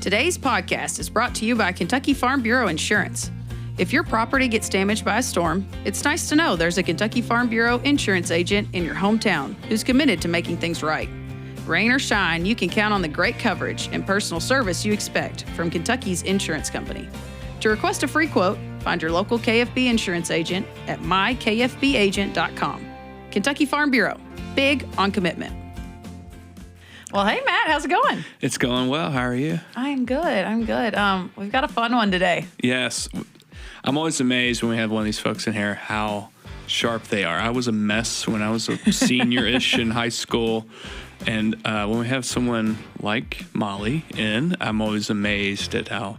Today's podcast is brought to you by Kentucky Farm Bureau Insurance. If your property gets damaged by a storm, it's nice to know there's a Kentucky Farm Bureau insurance agent in your hometown who's committed to making things right. Rain or shine, you can count on the great coverage and personal service you expect from Kentucky's insurance company. To request a free quote, find your local KFB insurance agent at mykfbagent.com. Kentucky Farm Bureau, big on commitment. Well, hey, Matt, how's it going? It's going well. How are you? I'm good. We've got a fun one today. Yes. I'm always amazed when we have one of these folks in here how sharp they are. I was a mess when I was a senior-ish in high school. And when we have someone like Mollie in, I'm always amazed at how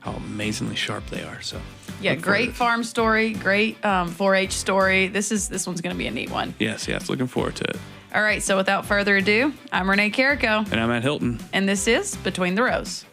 amazingly sharp they are. So yeah, great farm story, great 4-H story. This one's going to be a neat one. Yes, looking forward to it. All right, so without further ado, I'm Renee Carrico. And I'm Matt Hilton. And this is Between the Rows.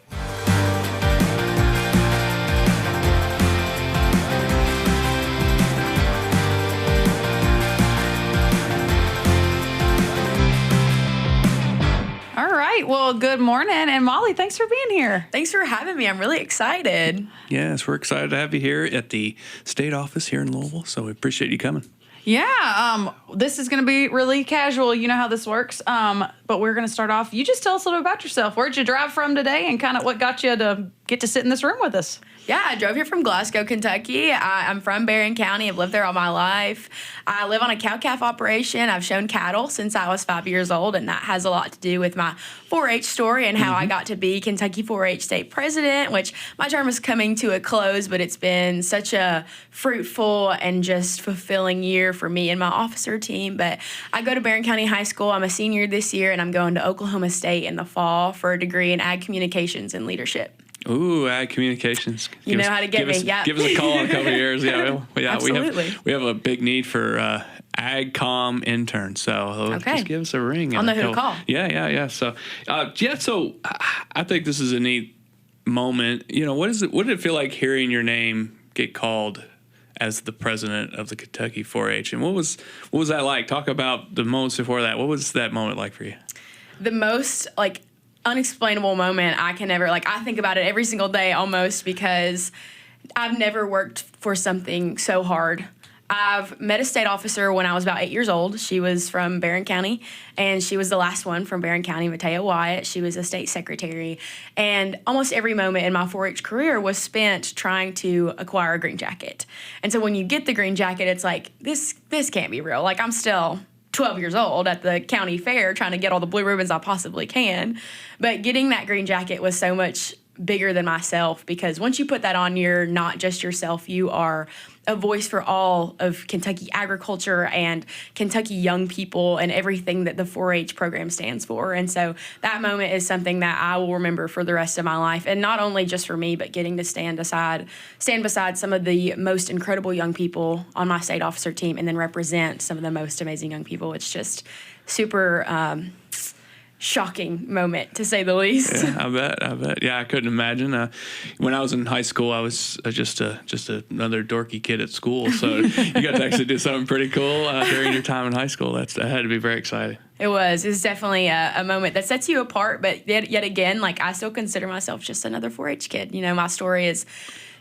All right, well, good morning. And Mollie, thanks for being here. Thanks for having me. I'm really excited. Yes, we're excited to have you here at the state office here in Louisville, so we appreciate you coming. Yeah, this is going to be really casual. You know how this works. But we're going to start off. You just tell us a little bit about yourself. Where'd you drive from today and kind of what got you to get to sit in this room with us? Yeah, I drove here from Glasgow, Kentucky. I'm from Barron County. I've lived there all my life. I live on a cow-calf operation. I've shown cattle since I was 5 years old, and that has a lot to do with my 4-H story and how I got to be Kentucky 4-H state president, which my term is coming to a close, but it's been such a fruitful and just fulfilling year for me and my officer team. But I go to Barron County High School. I'm a senior this year, and I'm going to Oklahoma State in the fall for a degree in ag communications and leadership. Ooh, ag communications. You know how to get me. Yeah. Give us a call in a couple of years. Yeah, Absolutely. We have a big need for ag com interns. So just give us a ring. I'll know who to call. Yeah. So so I think this is a neat moment. You know, what did it feel like hearing your name get called as the president of the Kentucky 4-H? And what was that like? Talk about the moments before that. What was that moment like for you? The most unexplainable moment I can never, I think about it every single day almost because I've never worked for something so hard. I've met a state officer when I was about 8 years old. She was from Barron County, and she was the last one from Barron County, Matea Wyatt. She was a state secretary. And almost every moment in my 4-H career was spent trying to acquire a green jacket. And so when you get the green jacket, it's like, this can't be real. I'm still 12 years old at the county fair trying to get all the blue ribbons I possibly can. But getting that green jacket was so much bigger than myself because once you put that on, you're not just yourself. You are a voice for all of Kentucky agriculture and Kentucky young people and everything that the 4-H program stands for. And so that moment is something that I will remember for the rest of my life. And not only just for me, but getting to stand beside some of the most incredible young people on my state officer team and then represent some of the most amazing young people. It's just super shocking moment, to say the least. Yeah, I bet. Yeah, I couldn't imagine. When I was in high school, I was just another dorky kid at school. So you got to actually do something pretty cool during your time in high school. That had to be very exciting. It was. It's definitely a moment that sets you apart. But yet again, I still consider myself just another 4-H kid. You know, my story is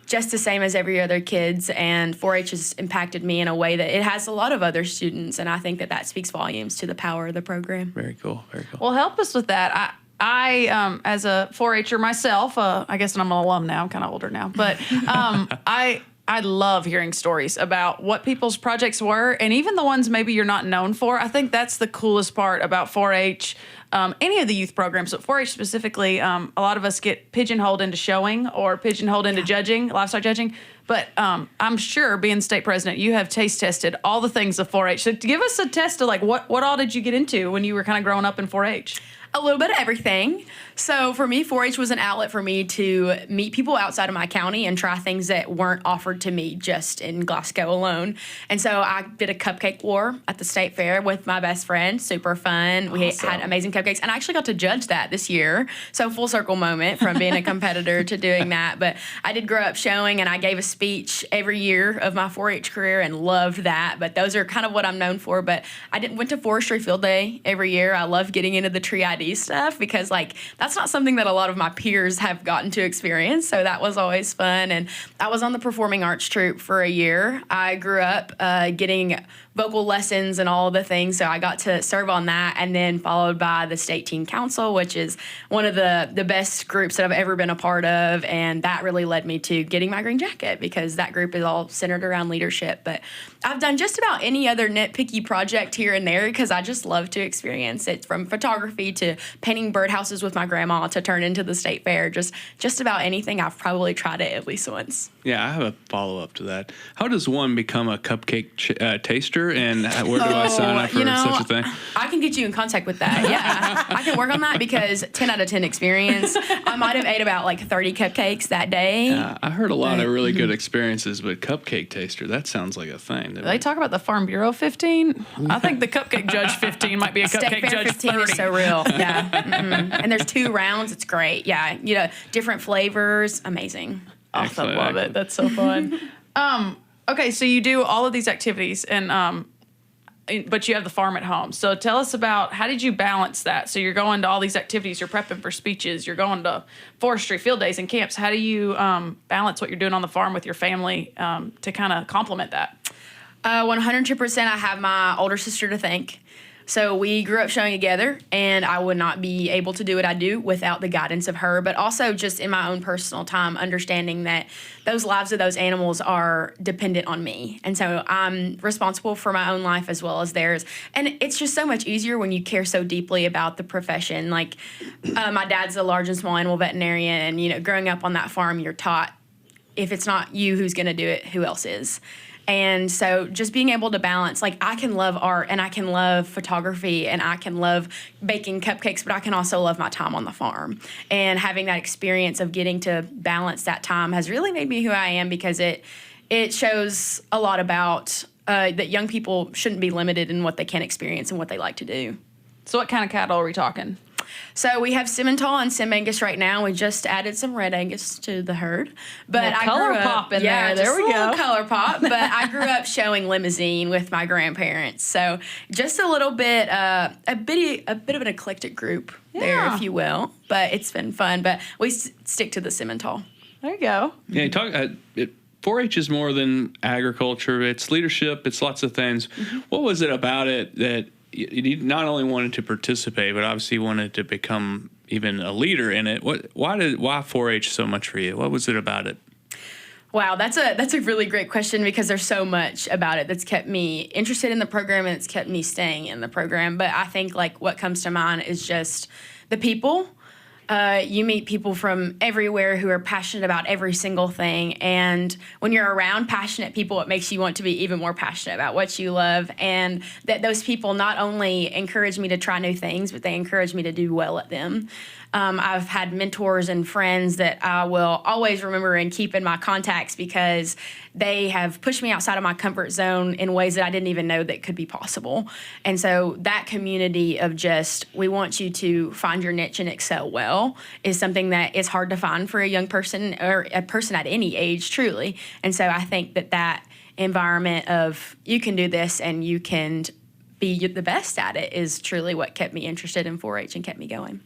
just the same as every other kid's, and 4-H has impacted me in a way that it has a lot of other students, and I think that speaks volumes to the power of the program. Very cool. Well, help us with that. I as a 4-Her myself, I guess I'm an alum now, I'm kind of older now, but I love hearing stories about what people's projects were, and even the ones maybe you're not known for. I think that's the coolest part about 4-H. Any of the youth programs, but 4-H specifically, a lot of us get pigeonholed into showing or pigeonholed into judging, livestock judging. But I'm sure, being state president, you have taste tested all the things of 4-H. So give us a test of what all did you get into when you were kind of growing up in 4-H? A little bit of everything. So for me, 4-H was an outlet for me to meet people outside of my county and try things that weren't offered to me just in Glasgow alone. And so I did a cupcake war at the state fair with my best friend. Super fun. We had amazing cupcakes. And I actually got to judge that this year. So full circle moment from being a competitor to doing that. But I did grow up showing, and I gave a speech every year of my 4-H career and loved that. But those are kind of what I'm known for. But I went to forestry field day every year. I love getting into the tree ID these stuff because like that's not something that a lot of my peers have gotten to experience. So that was always fun. And I was on the performing arts troupe for a year. I grew up getting vocal lessons and all of the things. So I got to serve on that, and then followed by the State Teen Council, which is one of the best groups that I've ever been a part of. And that really led me to getting my green jacket because that group is all centered around leadership. But I've done just about any other nitpicky project here and there because I just love to experience it, from photography to painting birdhouses with my grandma to turn into the state fair. Just about anything I've probably tried it at least once. Yeah, I have a follow-up to that. How does one become a cupcake taster, and where do I sign up for such a thing? I can get you in contact with that. Yeah, I can work on that because 10 out of 10 experience. I might have ate about like 30 cupcakes that day. I heard a lot of really good experiences, but cupcake taster, that sounds like a thing. They talk about the Farm Bureau 15. I think the Cupcake Judge 15 might be a State Cupcake Fair Judge 15 30. is so real. Yeah. And there's 2 rounds. It's great. Yeah. Different flavors. Amazing. I love it. That's so fun. Okay, so you do all of these activities, and but you have the farm at home. So tell us about, how did you balance that? So you're going to all these activities, you're prepping for speeches, you're going to forestry, field days, and camps. How do you balance what you're doing on the farm with your family to kind of complement that? 100%. I have my older sister to thank. So we grew up showing together, and I would not be able to do what I do without the guidance of her, but also just in my own personal time, understanding that those lives of those animals are dependent on me. And so I'm responsible for my own life as well as theirs. And it's just so much easier when you care so deeply about the profession. Like my dad's a large and small animal veterinarian, and, growing up on that farm, you're taught if it's not you who's going to do it, who else is? And so just being able to balance, like I can love art and I can love photography and I can love baking cupcakes, but I can also love my time on the farm. And having that experience of getting to balance that time has really made me who I am, because it shows a lot about that young people shouldn't be limited in what they can experience and what they like to do. So what kind of cattle are we talking? So we have Simmental and Sim Angus right now. We just added some Red Angus to the herd. But I color grew up, pop in there. There we go. Color pop. But I grew up showing limousine with my grandparents. So just a little bit, a bit of an eclectic group there, if you will. But it's been fun. But we stick to the Simmental. There you go. Yeah, you talk. 4-H is more than agriculture. It's leadership. It's lots of things. Mm-hmm. What was it about it that you not only wanted to participate, but obviously wanted to become even a leader in it? Why 4-H so much for you? What was it about it? Wow, that's a really great question, because there's so much about it that's kept me interested in the program and it's kept me staying in the program. But I think like what comes to mind is just the people. You meet people from everywhere who are passionate about every single thing. And when you're around passionate people, it makes you want to be even more passionate about what you love. And that those people not only encourage me to try new things, but they encourage me to do well at them. I've had mentors and friends that I will always remember and keep in my contacts, because they have pushed me outside of my comfort zone in ways that I didn't even know that could be possible. And so that community of just, we want you to find your niche and excel well, is something that is hard to find for a young person, or a person at any age, truly. And so I think that environment of you can do this and you can be the best at it is truly what kept me interested in 4-H and kept me going.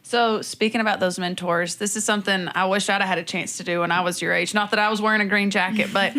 So speaking about those mentors, this is something I wish I'd have had a chance to do when I was your age. Not that I was wearing a green jacket, but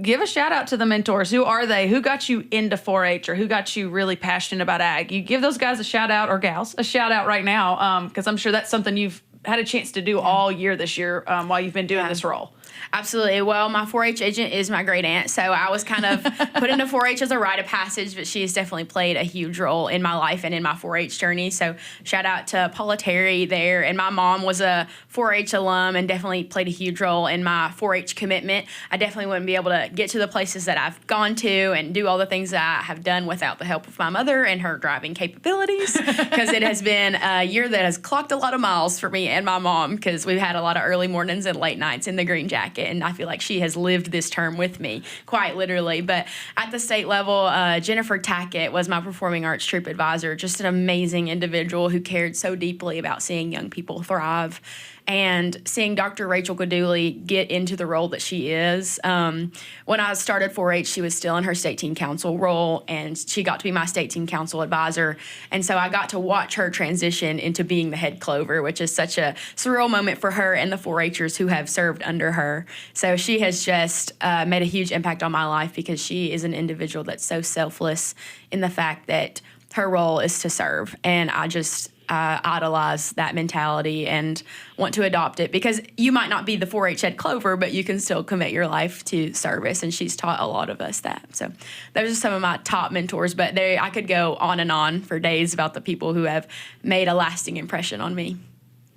give a shout out to the mentors. Who are they? Who got you into 4-H, or who got you really passionate about ag? You give those guys a shout out, or gals a shout out right now, because I'm sure that's something you've had a chance to do all year this year while you've been doing this role. Absolutely. Well, my 4-H agent is my great aunt, so I was kind of put into 4-H as a rite of passage, but she has definitely played a huge role in my life and in my 4-H journey. So shout out to Paula Terry there. And my mom was a 4-H alum and definitely played a huge role in my 4-H commitment. I definitely wouldn't be able to get to the places that I've gone to and do all the things that I have done without the help of my mother and her driving capabilities, because it has been a year that has clocked a lot of miles for me and my mom, because we've had a lot of early mornings and late nights in the green jacket. Jacket, and I feel like she has lived this term with me, quite literally. But at the state level, Jennifer Tackett was my performing arts troop advisor, just an amazing individual who cared so deeply about seeing young people thrive. And seeing Dr. Rachel Gaduli get into the role that she is. When I started 4-H, she was still in her state team council role, and she got to be my state team council advisor. And so I got to watch her transition into being the head clover, which is such a surreal moment for her and the 4-Hers who have served under her. So she has just made a huge impact on my life because she is an individual that's so selfless in the fact that her role is to serve. And I just idolize that mentality and want to adopt it, because you might not be the 4-H head clover, but you can still commit your life to service, and she's taught a lot of us that. So those are some of my top mentors, but I could go on and on for days about the people who have made a lasting impression on me.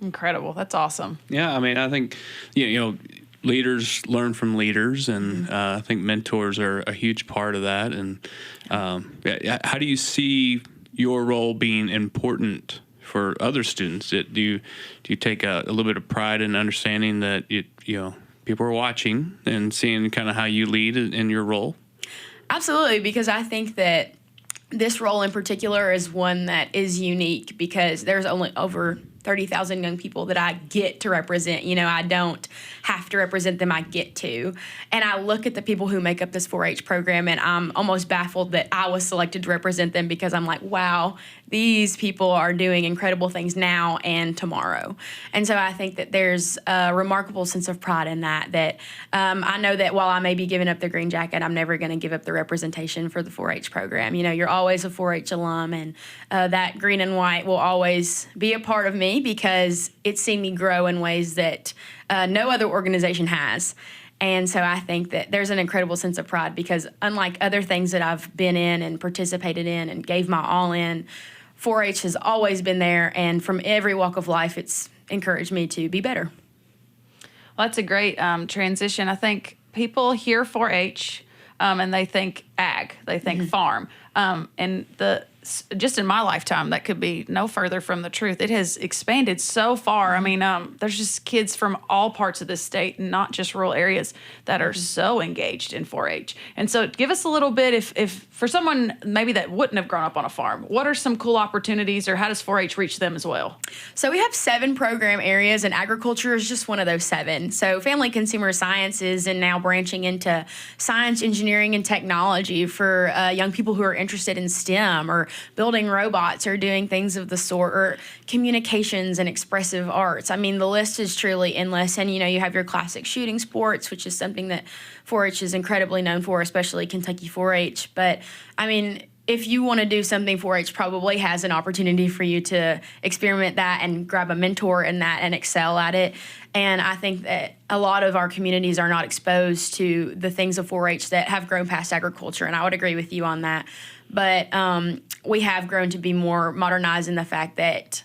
Incredible. That's awesome. Yeah, I mean, I think, you know, leaders learn from leaders, and I think mentors are a huge part of that. And how do you see your role being important for other students? Do you take a little bit of pride in understanding that people are watching and seeing kind of how you lead in your role? Absolutely, because I think that this role in particular is one that is unique because there's only over 30,000 young people that I get to represent. You know, I don't have to represent them, I get to. And I look at the people who make up this 4-H program, and I'm almost baffled that I was selected to represent them, because I'm like, wow, these people are doing incredible things now and tomorrow. And so I think that there's a remarkable sense of pride in that I know that while I may be giving up the green jacket, I'm never going to give up the representation for the 4-H program. You know, you're always a 4-H alum, and that green and white will always be a part of me, because it's seen me grow in ways that no other organization has. And so I think that there's an incredible sense of pride, because unlike other things that I've been in and participated in and gave my all in, 4-H has always been there, and from every walk of life, it's encouraged me to be better. Well, that's a great transition. I think people hear 4-H and they think ag, they think farm. And just in my lifetime, that could be no further from the truth. It has expanded so far. I mean, there's just kids from all parts of the state, not just rural areas, that are so engaged in 4-H. And so give us a little bit, if for someone maybe that wouldn't have grown up on a farm, what are some cool opportunities, or how does 4-H reach them as well? So we have 7 program areas, and agriculture is just one of those 7. So family consumer sciences, and now branching into science, engineering, and technology for young people who are interested in STEM, or building robots, or doing things of the sort, or communications and expressive arts. I mean, the list is truly endless. And, you know, you have your classic shooting sports, which is something that 4-H is incredibly known for, especially Kentucky 4-H. But, I mean, if you want to do something, 4-H probably has an opportunity for you to experiment that and grab a mentor in that and excel at it. And I think that a lot of our communities are not exposed to the things of 4-H that have grown past agriculture, and I would agree with you on that. But we have grown to be more modernized in the fact that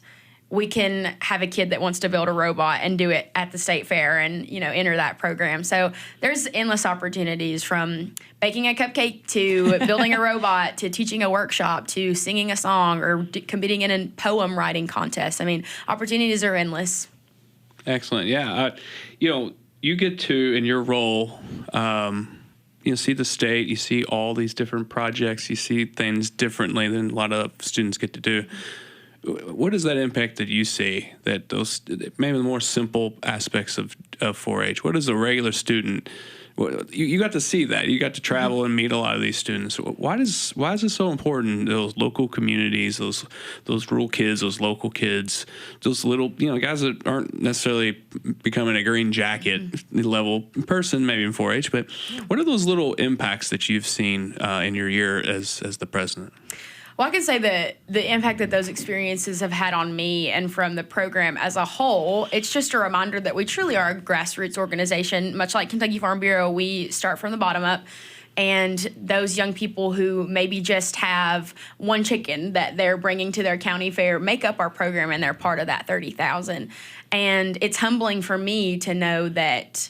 we can have a kid that wants to build a robot and do it at the state fair and, you know, enter that program. So there's endless opportunities, from baking a cupcake to building a robot to teaching a workshop to singing a song or competing in a poem writing contest. I mean, opportunities are endless. Excellent. Yeah. You get to, in your role, see the state, you see all these different projects, you see things differently than a lot of students get to do. What is that impact that you see, that those maybe the more simple aspects of 4-H? What is a regular student? You got to see that. You got to travel and meet a lot of these students. Why is it so important? Those local communities, those rural kids, those local kids, those little guys that aren't necessarily becoming a green jacket level person, maybe in 4-H. But what are those little impacts that you've seen in your year as the president? Well, I can say that the impact that those experiences have had on me and from the program as a whole, it's just a reminder that we truly are a grassroots organization. Much like Kentucky Farm Bureau, we start from the bottom up. And those young people who maybe just have one chicken that they're bringing to their county fair make up our program, and they're part of that 30,000. And it's humbling for me to know that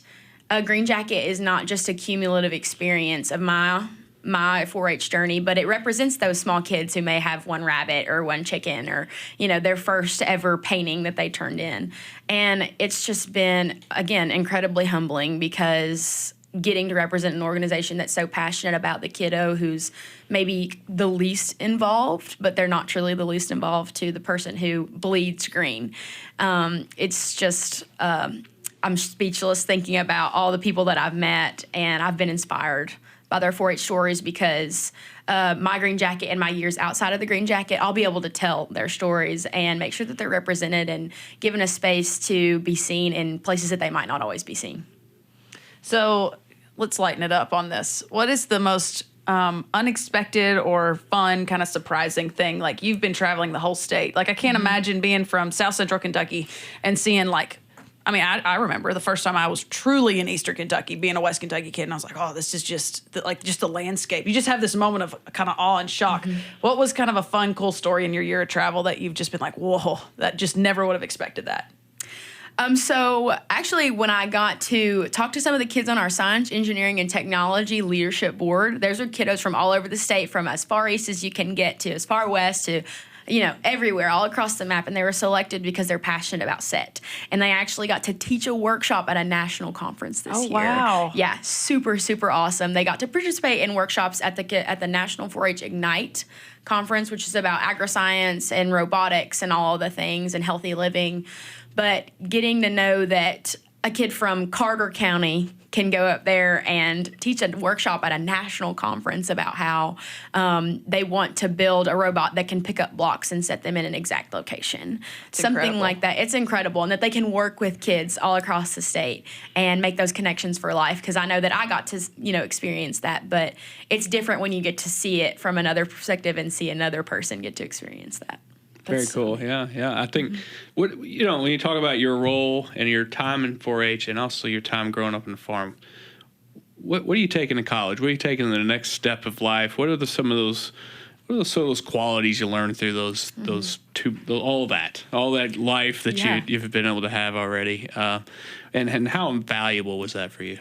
a green jacket is not just a cumulative experience of my my 4-H journey, but it represents those small kids who may have one rabbit or one chicken or, their first ever painting that they turned in. And it's just been, again, incredibly humbling because getting to represent an organization that's so passionate about the kiddo who's maybe the least involved, but they're not truly the least involved to the person who bleeds green. It's just, I'm speechless thinking about all the people that I've met, and I've been inspired by their 4-H stories because my green jacket and my years outside of the green jacket, I'll be able to tell their stories and make sure that they're represented and given a space to be seen in places that they might not always be seen. So let's lighten it up on this. What is the most unexpected or fun, kind of surprising thing? Like, you've been traveling the whole state. Like, I can't imagine being from South Central Kentucky and seeing I remember the first time I was truly in Eastern Kentucky, being a West Kentucky kid, and I was like, oh, this is just the landscape. You just have this moment of kind of awe and shock. Mm-hmm. What was kind of a fun, cool story in your year of travel that you've just been like, whoa, that just never would have expected that? So actually, when I got to talk to some of the kids on our science, engineering, and technology leadership board, those are kiddos from all over the state, from as far east as you can get to as far west to everywhere, all across the map. And they were selected because they're passionate about SET. And they actually got to teach a workshop at a national conference this year. Oh, wow. Yeah, super, super awesome. They got to participate in workshops at the National 4-H Ignite conference, which is about agroscience and robotics and all the things and healthy living. But getting to know that a kid from Carter County can go up there and teach a workshop at a national conference about how they want to build a robot that can pick up blocks and set them in an exact location. Something like that. It's incredible. And that they can work with kids all across the state and make those connections for life. Because I know that I got to, experience that. But it's different when you get to see it from another perspective and see another person get to experience that. Very cool. Yeah. I think when you talk about your role and your time in 4-H and also your time growing up on the farm, what are you taking to college? What are you taking to the next step of life? What are some of those qualities you learn through all that life that you've been able to have already? And how valuable was that for you?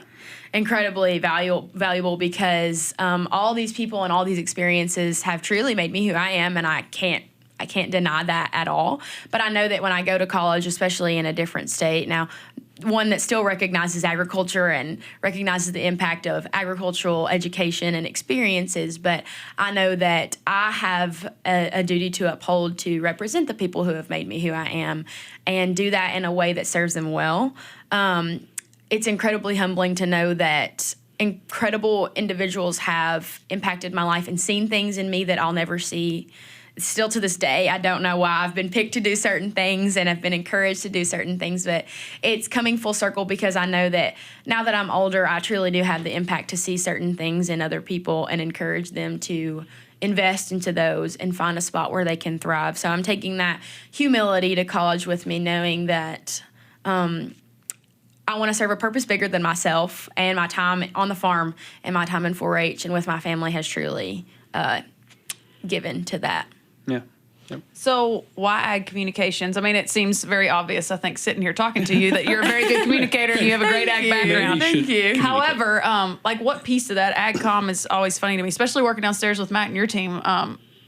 Incredibly valuable because all these people and all these experiences have truly made me who I am, and I can't deny that at all. But I know that when I go to college, especially in a different state, now one that still recognizes agriculture and recognizes the impact of agricultural education and experiences, but I know that I have a duty to uphold to represent the people who have made me who I am and do that in a way that serves them well. It's incredibly humbling to know that incredible individuals have impacted my life and seen things in me that I'll never see. Still to this day, I don't know why I've been picked to do certain things and have been encouraged to do certain things, but it's coming full circle because I know that now that I'm older, I truly do have the impact to see certain things in other people and encourage them to invest into those and find a spot where they can thrive. So I'm taking that humility to college with me, knowing that I want to serve a purpose bigger than myself, and my time on the farm and my time in 4-H and with my family has truly given to that. Yeah. Yep. So why ag communications? I mean, it seems very obvious, I think, sitting here talking to you, that you're a very good communicator and you have a great ag background. Thank you. However, what piece of that ag com is always funny to me, especially working downstairs with Matt and your team.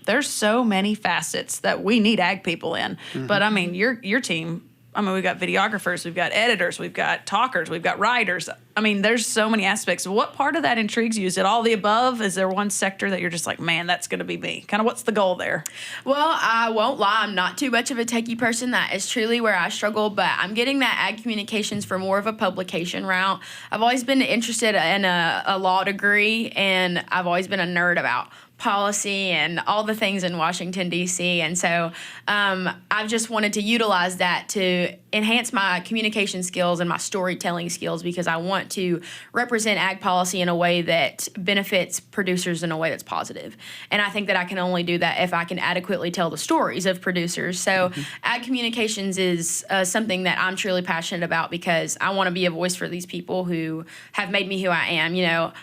There's so many facets that we need ag people in. Mm-hmm. But I mean, your team, we've got videographers, we've got editors, we've got talkers, we've got writers. I mean, there's so many aspects. What part of that intrigues you? Is it all the above? Is there one sector that you're just like, man, that's going to be me? Kind of what's the goal there? Well, I won't lie. I'm not too much of a techie person. That is truly where I struggle, but I'm getting that ag communications for more of a publication route. I've always been interested in a law degree, and I've always been a nerd about policy and all the things in Washington, D.C. And so I've just wanted to utilize that to enhance my communication skills and my storytelling skills, because I want to represent ag policy in a way that benefits producers in a way that's positive. And I think that I can only do that if I can adequately tell the stories of producers. So ag communications is something that I'm truly passionate about, because I want to be a voice for these people who have made me who I am.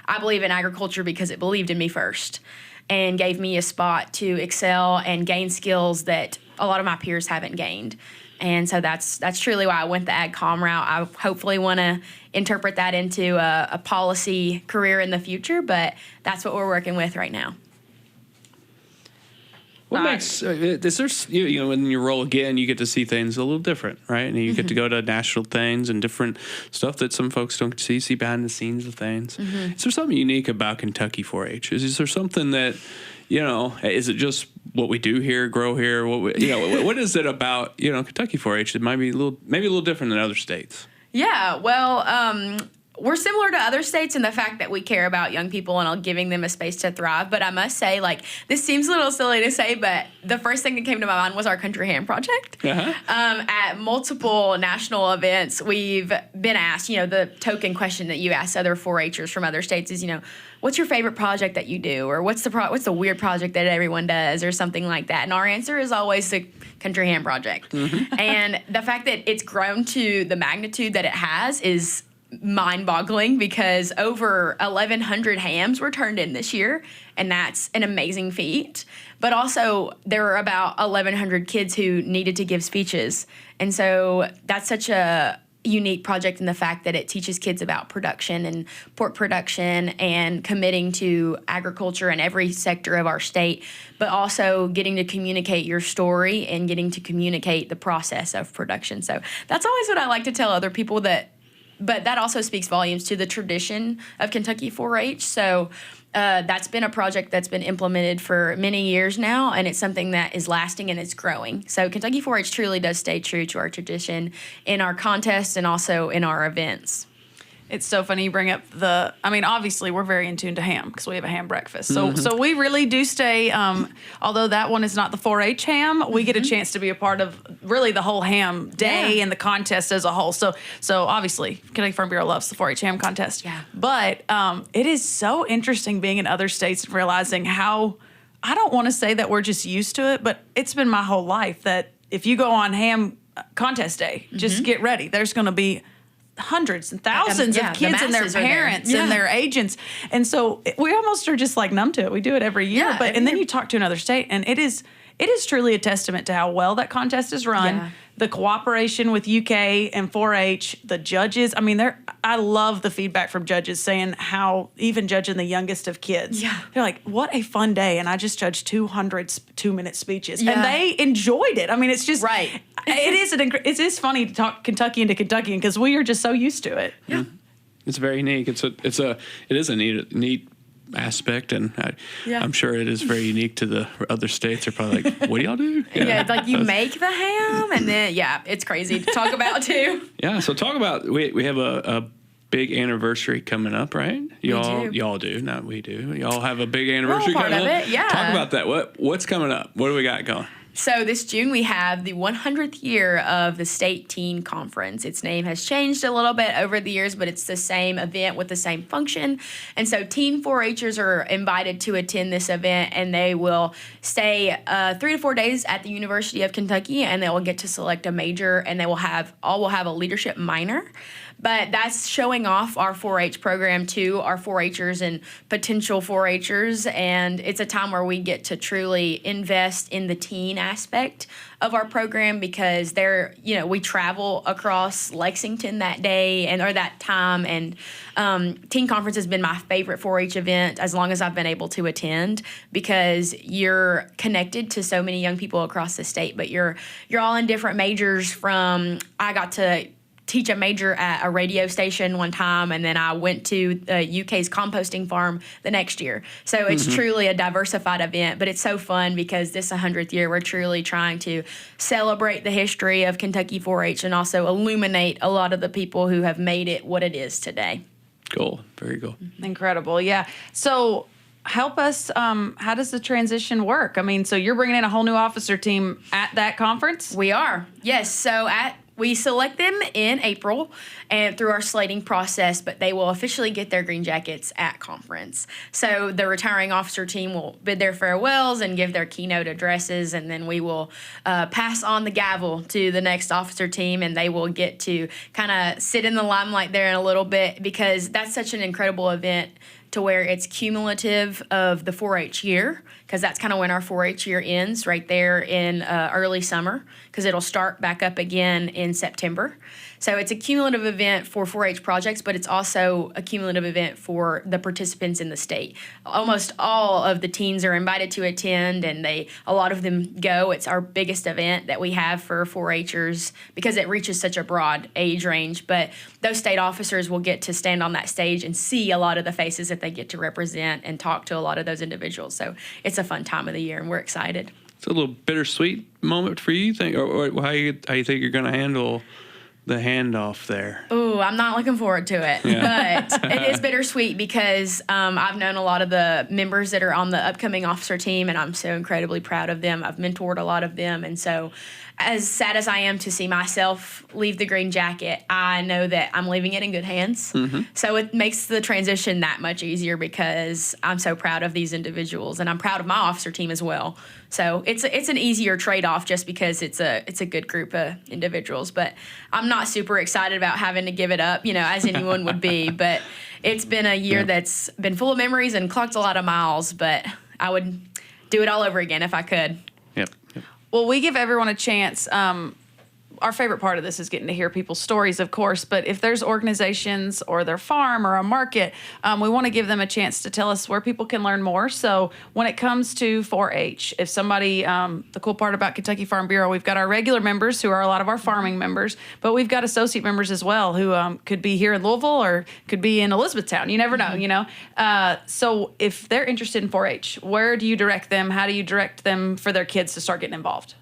I believe in agriculture because it believed in me first and gave me a spot to excel and gain skills that a lot of my peers haven't gained. And so that's truly why I went the AgCom route. I hopefully want to interpret that into a policy career in the future, but that's what we're working with right now. What makes is there in your role again, you get to see things a little different, right? And you get to go to national things and different stuff that some folks don't see behind the scenes of things. Is there something unique about Kentucky 4-H? Is there something that is it just what we do here, grow here? What is it about Kentucky 4-H that might be a little different than other states? Yeah, well, we're similar to other states in the fact that we care about young people and giving them a space to thrive. But I must say, this seems a little silly to say, but the first thing that came to my mind was our Country Ham Project. At multiple national events, we've been asked, the token question that you ask other 4-Hers from other states is, what's your favorite project that you do? Or what's the weird project that everyone does or something like that? And our answer is always the Country Ham Project. And the fact that it's grown to the magnitude that it has is mind-boggling, because over 1,100 hams were turned in this year, and that's an amazing feat. But also, there were about 1,100 kids who needed to give speeches, and so that's such a unique project in the fact that it teaches kids about production and pork production and committing to agriculture in every sector of our state, but also getting to communicate your story and getting to communicate the process of production. So that's always what I like to tell other people, but that also speaks volumes to the tradition of Kentucky 4-H. So that's been a project that's been implemented for many years now, and it's something that is lasting and it's growing. So Kentucky 4-H truly does stay true to our tradition in our contests and also in our events. It's so funny you bring up obviously we're very in tune to ham because we have a ham breakfast. So we really do stay, although that one is not the 4-H ham, we get a chance to be a part of really the whole ham day and the contest as a whole. So obviously Kentucky Farm Bureau loves the 4-H ham contest. Yeah. But it is so interesting being in other states and realizing how, I don't want to say that we're just used to it, but it's been my whole life that if you go on ham contest day, just get ready. There's going to be hundreds and thousands of kids and their parents and their agents. And so we almost are just numb to it. We do it every year. And then you talk to another state, and it is truly a testament to how well that contest is run. Yeah. The cooperation with UK and 4-H, the judges. I love the feedback from judges saying how, even judging the youngest of kids, they're like, what a fun day. And I just judged 200 2-minute speeches. And they enjoyed it. It's just, right. It is funny to talk Kentucky into Kentuckian because we are just so used to it. Yeah. It's very unique. It is a neat aspect, and I'm sure it is very unique to the other states. They're probably like, what do y'all do? You make the ham, and then it's crazy to talk about too. Yeah, so talk about, we have a big anniversary coming up, right? Y'all do, not we do. Y'all have a big anniversary coming up. Part of it, yeah. Talk about that. What's coming up? What do we got going? So this June, we have the 100th year of the State Teen Conference. Its name has changed a little bit over the years, but it's the same event with the same function. And so teen 4-Hers are invited to attend this event, and they will stay 3 to 4 days at the University of Kentucky, and they will get to select a major, and they will have a leadership minor. But that's showing off our 4-H program to our 4-Hers and potential 4-Hers. And it's a time where we get to truly invest in the teen aspect of our program, because we travel across Lexington that day or that time. And Teen Conference has been my favorite 4-H event as long as I've been able to attend, because you're connected to so many young people across the state, but you're all in different majors. I got to teach a major at a radio station one time, and then I went to the UK's composting farm the next year. So it's truly a diversified event, but it's so fun because this 100th year, we're truly trying to celebrate the history of Kentucky 4-H and also illuminate a lot of the people who have made it what it is today. Cool. Very cool. Incredible. Yeah. So help us, how does the transition work? So you're bringing in a whole new officer team at that conference? We are. Yes. So we select them in April and through our slating process, but they will officially get their green jackets at conference. So the retiring officer team will bid their farewells and give their keynote addresses, and then we will pass on the gavel to the next officer team, and they will get to kind of sit in the limelight there in a little bit, because that's such an incredible event to where it's cumulative of the 4-H year, because that's kind of when our 4-H year ends, right there in early summer, because it'll start back up again in September. So it's a cumulative event for 4-H projects, but it's also a cumulative event for the participants in the state. Almost all of the teens are invited to attend, and a lot of them go. It's our biggest event that we have for 4-Hers because it reaches such a broad age range. But those state officers will get to stand on that stage and see a lot of the faces that they get to represent and talk to a lot of those individuals. So it's a fun time of the year, and we're excited. It's a little bittersweet moment for you, think, or how you think you're going to handle the handoff there? Ooh, I'm not looking forward to it, but it is bittersweet because I've known a lot of the members that are on the upcoming officer team, and I'm so incredibly proud of them. I've mentored a lot of them, and so as sad as I am to see myself leave the green jacket, I know that I'm leaving it in good hands. Mm-hmm. So it makes the transition that much easier because I'm so proud of these individuals, and I'm proud of my officer team as well. So it's an easier trade-off just because it's a good group of individuals. But I'm not super excited about having to give it up, as anyone would be. But it's been a year that's been full of memories and clocked a lot of miles. But I would do it all over again if I could. Yep. Well, we give everyone a chance. Our favorite part of this is getting to hear people's stories, of course, but if there's organizations or their farm or a market, we want to give them a chance to tell us where people can learn more. So when it comes to 4-H, if somebody, the cool part about Kentucky Farm Bureau, we've got our regular members who are a lot of our farming members, but we've got associate members as well who could be here in Louisville or could be in Elizabethtown. You never know, So if they're interested in 4-H, where do you direct them? How do you direct them for their kids to start getting involved?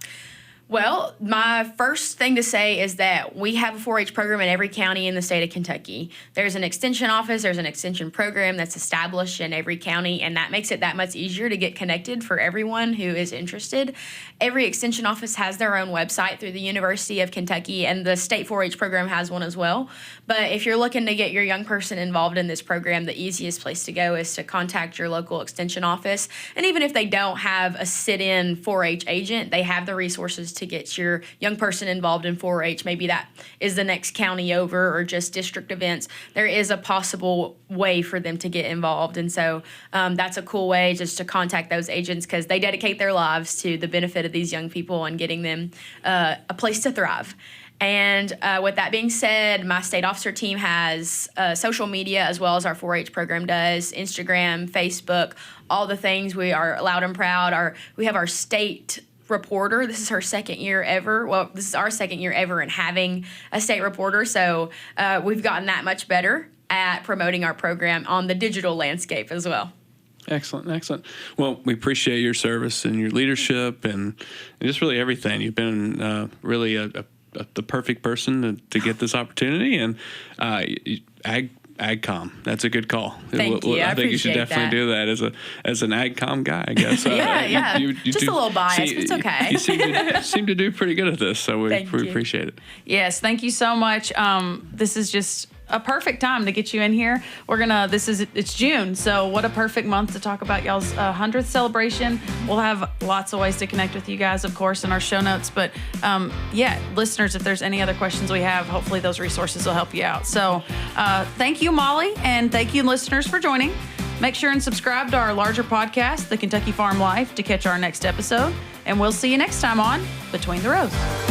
Well, my first thing to say is that we have a 4-H program in every county in the state of Kentucky. There's an extension office, there's an extension program that's established in every county, and that makes it that much easier to get connected for everyone who is interested. Every extension office has their own website through the University of Kentucky, and the state 4-H program has one as well. But if you're looking to get your young person involved in this program, the easiest place to go is to contact your local extension office. And even if they don't have a sit-in 4-H agent, they have the resources to get your young person involved in 4-H. Maybe that is the next county over or just district events. There is a possible way for them to get involved. And so that's a cool way just to contact those agents because they dedicate their lives to the benefit of these young people and getting them a place to thrive. And with that being said, my state officer team has social media as well as our 4-H program does, Instagram, Facebook, all the things. We are loud and proud. We have our state reporter. This is her second year ever. Well, this is our second year ever in having a state reporter. So we've gotten that much better at promoting our program on the digital landscape as well. Excellent. Well, we appreciate your service and your leadership and just really everything. You've been really the perfect person to get this opportunity, and AgCom. That's a good call. Thank you. I think you should definitely do that as an AgCom guy, I guess. Yeah. You just a little biased. It's okay. You seem to do pretty good at this, so we appreciate it. Yes, thank you so much. This is just a perfect time to get you in here. It's June, so what a perfect month to talk about y'all's 100th celebration. We'll have lots of ways to connect with you guys, of course, in our show notes. But listeners, if there's any other questions we have, hopefully those resources will help you out. So thank you, Mollie, and thank you, listeners, for joining. Make sure and subscribe to our larger podcast, The Kentucky Farm Life, to catch our next episode. And we'll see you next time on Between the Rows.